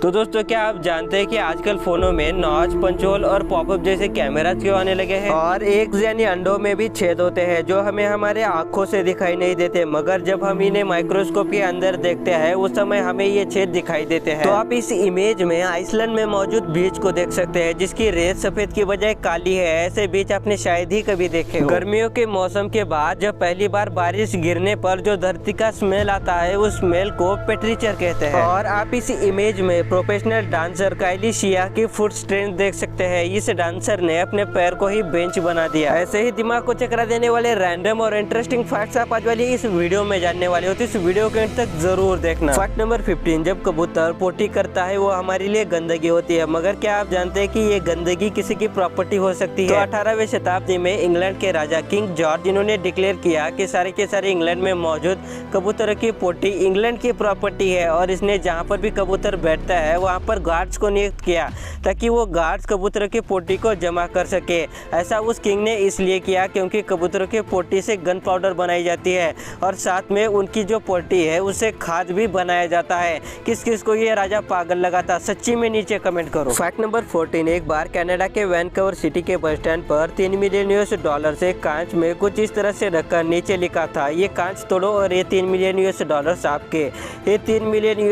तो दोस्तों, क्या आप जानते हैं कि आजकल फोनों में नॉच, पंच होल और पॉपअप जैसे कैमरा क्यों आने लगे हैं। और एक यानी अंडों में भी छेद होते हैं जो हमें हमारे आंखों से दिखाई नहीं देते, मगर जब हम इन्हें माइक्रोस्कोप के अंदर देखते हैं उस समय हमें ये छेद दिखाई देते हैं। तो आप इस इमेज में आइसलैंड में मौजूद बीच को देख सकते हैं जिसकी रेत सफेद की बजाय काली है। ऐसे बीच आपने शायद ही कभी देखे हो। गर्मियों के मौसम के बाद जब पहली बार बारिश गिरने पर जो धरती का स्मेल आता है उस स्मेल को पेट्रीचर कहते हैं। और आप इस इमेज में प्रोफेशनल डांसर काइली शिया की फुट स्ट्रेंथ देख सकते हैं। इस डांसर ने अपने पैर को ही बेंच बना दिया। ऐसे ही दिमाग को चकरा देने वाले रैंडम और इंटरेस्टिंग फैक्ट्स आप आज वाली इस वीडियो में जानने वाले हो, तो इस वीडियो के अंत तक जरूर देखना। फैक्ट नंबर 15, जब कबूतर पोटी करता है वो हमारे लिए गंदगी होती है, मगर क्या आप जानते हैं कि ये गंदगी किसी की प्रॉपर्टी हो सकती है। तो 18वीं शताब्दी में इंग्लैंड के राजा किंग जॉर्ज, जिन्होंने डिक्लेयर किया कि सारे के सारे इंग्लैंड में मौजूद कबूतरों की पोटी इंग्लैंड की प्रॉपर्टी है, और इसने जहाँ पर भी कबूतर बैठता है वहाँ पर गार्ड्स को नियुक्त किया ताकि वो गार्ड्स कबूतरों की पोटी को जमा कर सके। ऐसा उस किंग ने इसलिए किया क्योंकि कबूतरों की पोटी से गन पाउडर बनाई जाती है और साथ में उनकी जो पोटी है उससे खाद भी बनाया जाता है। किस किस को ये राजा पागल लगा था, सच्ची में नीचे कमेंट करो। फैक्ट नंबर 14, एक बार कनाडा के वैनकूवर सिटी के बस स्टैंड पर $3 मिलियन से कांच में कुछ इस तरह से रखकर नीचे लिखा था, ये कांच तोड़ो और ये $3 मिलियन आपके। ये $3 मिलियन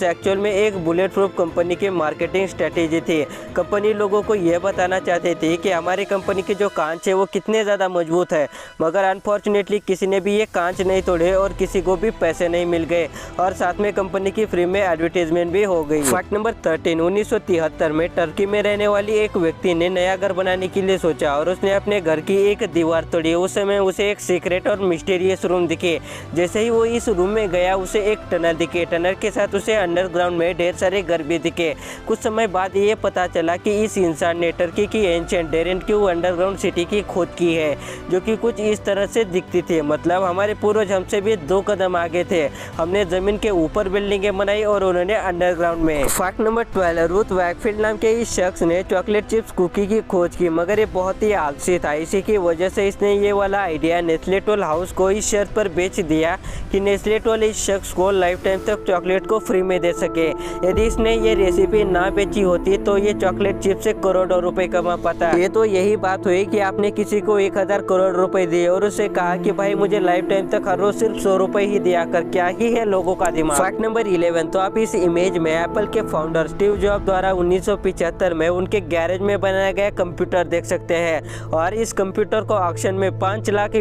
एक्चुअल में एक बुलेट प्रूफ कंपनी की मार्केटिंग स्ट्रेटेजी थी। कंपनी लोगों को यह बताना चाहती थी कि हमारी कंपनी के जो कांच है वो कितने ज़्यादा मजबूत है, मगर अनफॉर्चुनेटली किसी ने भी ये कांच नहीं तोड़े और किसी को भी पैसे नहीं मिल गए, और साथ में कंपनी की फ्री में एडवर्टीजमेंट भी हो गई। फैक्ट नंबर 13, 1973 में टर्की में रहने वाली एक व्यक्ति ने नया घर बनाने के लिए सोचा और उसने अपने घर की एक दीवार तोड़ी। उस समय उसे एक सीक्रेट और मिस्टीरियस रूम दिखे। जैसे ही वो इस रूम में गया उसे एक टनल दिखे, टनल के साथ उसे अंडरग्राउंड में ढेर सारे घर भी दिखे। कुछ समय बाद ये पता चला कि इस इंसान ने टर्की की एंशिएंट डेरेनक्यू अंडरग्राउंड सिटी की खोज की है, जो कि कुछ इस तरह से दिखती थी। मतलब हमारे पूर्वज हमसे भी 2 कदम आगे थे। हमने जमीन के ऊपर बिल्डिंगें बनाई और उन्होंने अंडरग्राउंड में। फैक्ट नंबर 12, रूथ वैकफील्ड नाम के इस शख्स ने चॉकलेट चिप्स कुकी की खोज की, मगर ये बहुत ही आलसी था। इसी की वजह से इसने ये वाला आइडिया नेस्ले टोल हाउस को इस शर्त पर बेच दिया कि नेस्ले टोल इस शख्स को लाइफ टाइम तक चॉकलेट को फ्री में दे सके। यदि इसने ये रेसिपी ना बेची होती तो ये चॉकलेट चिप से करोड़ों रुपए कमा पाता। ये तो यही बात हुई कि आपने किसी को 1000 करोड़ रुपए दिए और उसे कहा कि भाई मुझे लाइफ टाइम तक हर रोज सिर्फ 100 रुपए ही दिया कर। क्या ही है लोगों का दिमाग। फैक्ट नंबर 11, तो आप इस इमेज में एप्पल के फाउंडर स्टीव जॉब द्वारा 1975 में उनके गैरेज में बनाया गया कंप्यूटर देख सकते हैं, और इस कंप्यूटर को ऑक्शन में $5 लाख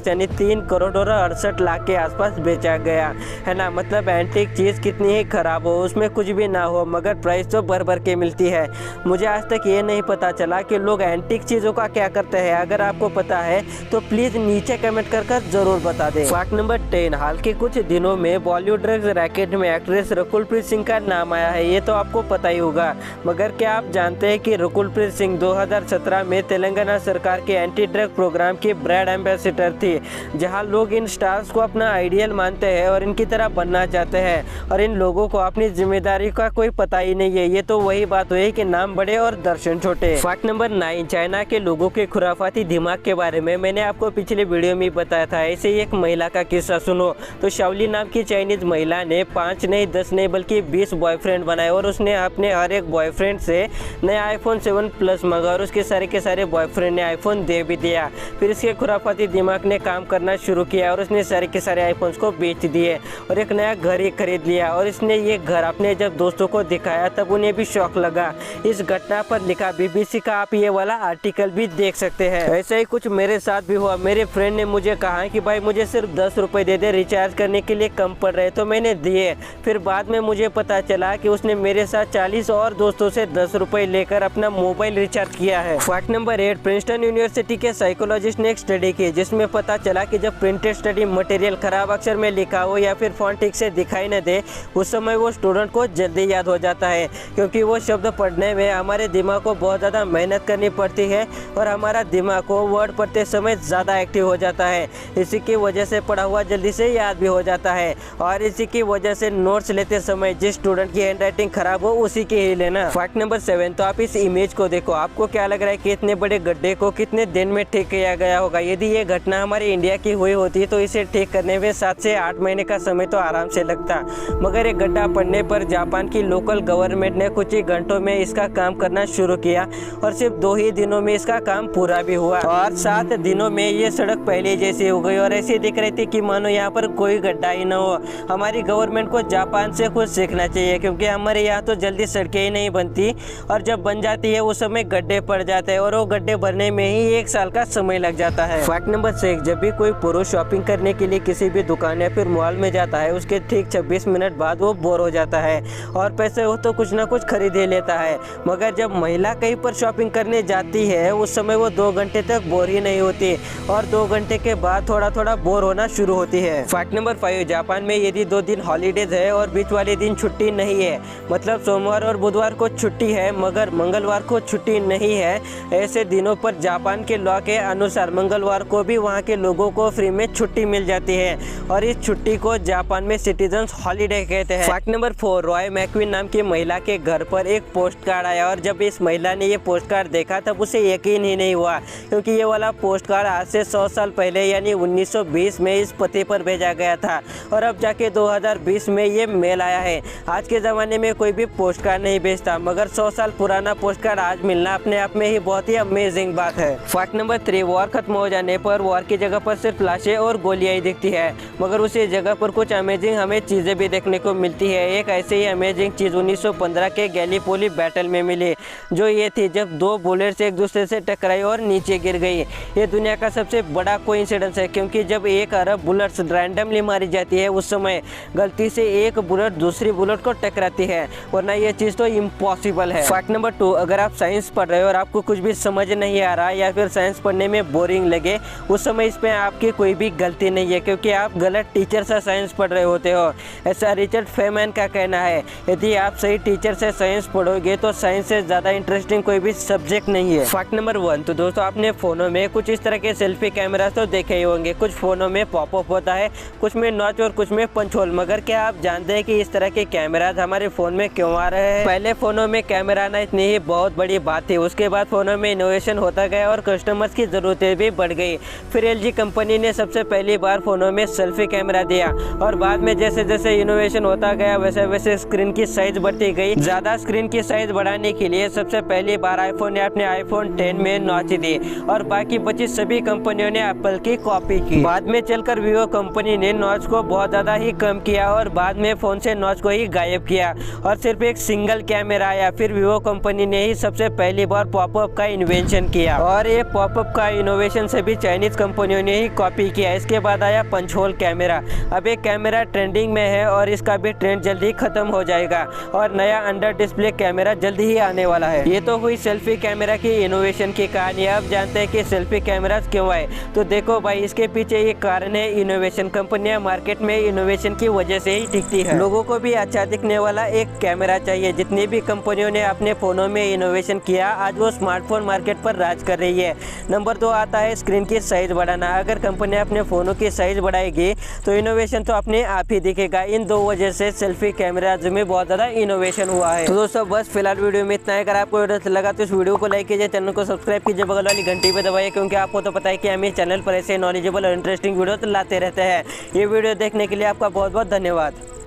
यानी 3 करोड़ और 68 लाख के आसपास बेचा गया है ना। मतलब एंटीक चीज कितनी ही खराब हो, उसमें कुछ भी ना हो, मगर प्राइस तो भर भर के मिलती है। मुझे आज तक ये नहीं पता चला कि लोग एंटीक चीज़ों का क्या करते हैं। अगर आपको पता है तो प्लीज़ नीचे कमेंट कर जरूर बता दें। फैक्ट नंबर 10, हाल के कुछ दिनों में बॉलीवुड ड्रग्स रैकेट में एक्ट्रेस रकुलप्रीत सिंह का नाम आया है। ये तो आपको पता ही होगा, मगर क्या आप जानते हैं कि रकुलप्रीत सिंह 2017 में तेलंगाना सरकार के एंटी ड्रग प्रोग्राम की ब्रांड एम्बेसडर थी, जहाँ लोग इन स्टार्स को अपना आइडियल मानते हैं और इनकी तरह बनना चाहते हैं, और इन लोगों को अपनी जिम्मेदारी का कोई पता ही नहीं है। ये तो वही बात हुई कि नाम बड़े और दर्शन छोटे। फैक्ट नंबर 9, चाइना के लोगों के खुराफाती दिमाग के बारे में मैंने आपको पिछले वीडियो में बताया था। ऐसे ही एक महिला का किस्सा सुनो। तो शाओली नाम की चाइनीज महिला ने 5 नहीं 10 नहीं बल्कि 20 बॉयफ्रेंड बनाए, और उसने अपने हर एक बॉयफ्रेंड से नया iPhone 7 Plus मंगा और उसके सारे के सारे बॉयफ्रेंड ने iPhone दे भी दिया। फिर इसके खुराफाती दिमाग ने काम करना शुरू किया और उसने सारे के सारे iPhones को बेच दिए और एक नया घर ही खरीद लिया। और इसने ये घर अपने जब दोस्तों को दिखाया तब उन्हें भी शौक लगा। इस घटना पर लिखा BBC का आप ये वाला आर्टिकल भी देख सकते हैं। ऐसा ही कुछ मेरे साथ भी हुआ। मेरे फ्रेंड ने मुझे कहा कि भाई मुझे सिर्फ 10 रुपए दे दे, रिचार्ज करने के लिए कम पड़ रहे, तो मैंने दिए। फिर बाद में मुझे पता चला कि उसने मेरे साथ 40 और दोस्तों से 10 रुपए लेकर अपना मोबाइल रिचार्ज किया है। फैक्ट नंबर 8, प्रिंसटन यूनिवर्सिटी के साइकोलॉजिस्ट ने एक स्टडी की जिसमें पता चला कि जब प्रिंटेड स्टडी मटेरियल खराब अक्षर में लिखा हो या फिर फॉन्ट ठीक से दिखाई न दे, उस समय वो स्टूडेंट को जल्दी याद हो जाता है, क्योंकि वो शब्द पढ़ने में हमारे दिमाग को बहुत ज़्यादा मेहनत करनी पड़ती है और हमारा दिमाग को वर्ड पढ़ते समय ज़्यादा एक्टिव हो जाता है। इसी की वजह से पढ़ा हुआ जल्दी से याद भी हो जाता है, और इसी की वजह से नोट्स लेते समय जिस स्टूडेंट की हैंडराइटिंग खराब हो उसी की ही लेना। फैक्ट नंबर 7, तो आप इस इमेज को देखो। आपको क्या लग रहा है कि इतने बड़े गड्ढे को कितने दिन में ठीक किया गया होगा? यदि ये घटना हमारे इंडिया की हुई होती तो इसे ठीक करने में 7 से 8 महीने का समय तो आराम से लगता, मगर एक गड्ढा पड़ने पर जापान की लोकल गवर्नमेंट ने कुछ ही घंटों में इसका काम करना शुरू किया और सिर्फ 2 ही दिनों में इसका काम पूरा भी हुआ और 7 दिनों में ये सड़क पहले जैसी हो गई और ऐसी दिख रही थी कि मानो यहाँ पर कोई गड्ढा ही न हो। हमारी गवर्नमेंट को जापान से कुछ सीखना चाहिए, क्योंकि हमारे यहाँ तो जल्दी सड़कें ही नहीं बनती और जब बन जाती है उस समय गड्ढे पड़ जाते हैं और वो गड्ढे भरने में ही 1 साल का समय लग जाता है। फैक्ट नंबर 6, जब भी कोई पुरुष शॉपिंग करने के लिए किसी भी दुकान या फिर मॉल में जाता है उसके ठीक 26 मिनट बाद वो बोर हो जाता है और पैसे हो तो कुछ ना कुछ खरीद ही लेता है, मगर जब महिला कहीं पर शॉपिंग करने जाती है उस समय वो 2 घंटे तक बोर ही नहीं होती और 2 घंटे के बाद थोड़ा थोड़ा बोर होना शुरू होती है। फैक्ट नंबर 5, जापान में यदि 2 दिन हॉलीडेज है और बीच वाले दिन छुट्टी नहीं है, मतलब सोमवार और बुधवार को छुट्टी है मगर मंगलवार को छुट्टी नहीं है, ऐसे दिनों पर जापान के लॉ के अनुसार मंगलवार को भी वहाँ के लोगों को फ्री में छुट्टी मिल जाती है और इस छुट्टी को जापान में सिटीजन्स हॉलीडे कहते हैं। फैक्ट नंबर 4, रॉय मैक्विन नाम की महिला के घर पर एक पोस्ट कार्ड आया और जब इस महिला ने ये पोस्ट कार्ड देखा तब उसे यकीन ही नहीं हुआ, क्योंकि ये वाला पोस्ट कार्ड आज से 100 साल पहले यानी 1920 में इस पते पर भेजा गया था और अब जाके 2020 में ये मेल आया है। आज के ज़माने में कोई भी पोस्ट कार्ड नहीं भेजता, मगर 100 साल पुराना पोस्ट कार्ड आज मिलना अपने आप में ही बहुत ही अमेजिंग बात है। फैक्ट नंबर 3, वॉर खत्म हो जाने पर वॉर की जगह पर सिर्फ लाशें और गोलियां ही दिखती है, मगर उसी जगह पर कुछ अमेजिंग हमें चीज़ें भी देखने को मिलती है। एक ऐसे ही अमेजिंग चीज़ 1915 के गैलीपोली बैटल में मिली, जो ये थी जब 2 बुलेट्स एक दूसरे से टकराई और नीचे गिर गई। ये दुनिया का सबसे बड़ा कोइंसिडेंस है, क्योंकि जब एक अरब बुलेट्स रैंडमली मारी जाती है उस समय गलती से एक बुलेट दूसरी बुलेट को टकराती है, वरना ये चीज़ तो इम्पॉसिबल है। फैक्ट नंबर 2, अगर आप साइंस पढ़ रहे हो और आपको कुछ भी समझ नहीं आ रहा या फिर साइंस पढ़ने में बोरिंग लगे, उस समय इसमें आपकी कोई भी गलती नहीं है, क्योंकि आप गलत टीचर से साइंस पढ़ रहे होते हो। ऐसा रिचर्ड फेमैन का कहना है। यदि आप सही टीचर से साइंस पढ़ोगे तो साइंस से ज़्यादा इंटरेस्टिंग कोई भी सब्जेक्ट नहीं है। फैक्ट नंबर 1, तो दोस्तों आपने फ़ोनों में कुछ इस तरह के सेल्फी कैमरा तो देखे ही होंगे। कुछ फ़ोनों में पॉपअप होता है, कुछ में नॉच और कुछ में पंच होल, मगर क्या आप जानते हैं कि इस तरह के कैमराज हमारे फ़ोन में क्यों आ रहे हैं? पहले फ़ोनों में कैमरा आना इतनी ही बहुत बड़ी बात थी, उसके बाद फ़ोनों में इनोवेशन होता गया और कस्टमर्स की ज़रूरतें भी बढ़ गई। फिर LG कंपनी ने सबसे पहली बार फ़ोनों में सेल्फी कैमरा दिया और बाद में जैसे जैसे इनोवेशन होता गया वैसे वैसे स्क्रीन की साइज बढ़ती गई। ज़्यादा स्क्रीन की साइज बढ़ाने के लिए सबसे पहली बार आईफोन ने अपने आईफोन 10 में नॉच दी और बाकी बची सभी कंपनियों ने एप्पल की कॉपी की। बाद में चलकर वीवो कंपनी ने नॉच को बहुत ज़्यादा ही कम किया और बाद में फ़ोन से नॉच को ही गायब किया और सिर्फ एक सिंगल कैमरा आया। फिर वीवो कंपनी ने ही सबसे पहली बार पॉपअप का इन्वेंशन किया और ये पॉपअप का इनोवेशन से भी चाइनीज कंपनियों ने ही कॉपी किया। इसके बाद आया पंच होल कैमरा। अब एक कैमरा ट्रेंडिंग में है और इसका भी ट्रेंड जल्दी खत्म हो जाएगा और नया अंडर डिस्प्ले कैमरा जल्दी ही आने वाला है। ये तो हुई सेल्फी कैमरा की इनोवेशन की कहानी। अब जानते हैं कि सेल्फी कैमरा क्यों आए। तो देखो भाई, इसके पीछे ये कारण है इनोवेशन। कंपनियां मार्केट में इनोवेशन की वजह से ही टिकती है। लोगों को भी अच्छा दिखने वाला एक कैमरा चाहिए। जितनी भी कंपनियों ने अपने फोनों में इनोवेशन किया, आज वो स्मार्टफोन मार्केट पर राज कर रही है। नंबर 2 आता है स्क्रीन की साइज बढ़ाना। अगर कंपनियां अपने फोनों की साइज बढ़ाएगी तो इनोवेशन तो अपने आप ही दिखेगा। इन 2 वजह से सेल्फी कैमराज में बहुत ज़्यादा इनोवेशन हुआ है। तो दोस्तों बस फिलहाल वीडियो में इतना है। अगर आपको वीडियो अच्छा लगा तो इस वीडियो को लाइक कीजिए, चैनल को सब्सक्राइब कीजिए, बगल वाली घंटी पे दबाइए, क्योंकि आपको तो पता है कि हम इस चैनल पर ऐसे नॉलेजेबल और इंटरेस्टिंग वीडियो लाते रहते हैं। ये वीडियो देखने के लिए आपका बहुत बहुत धन्यवाद।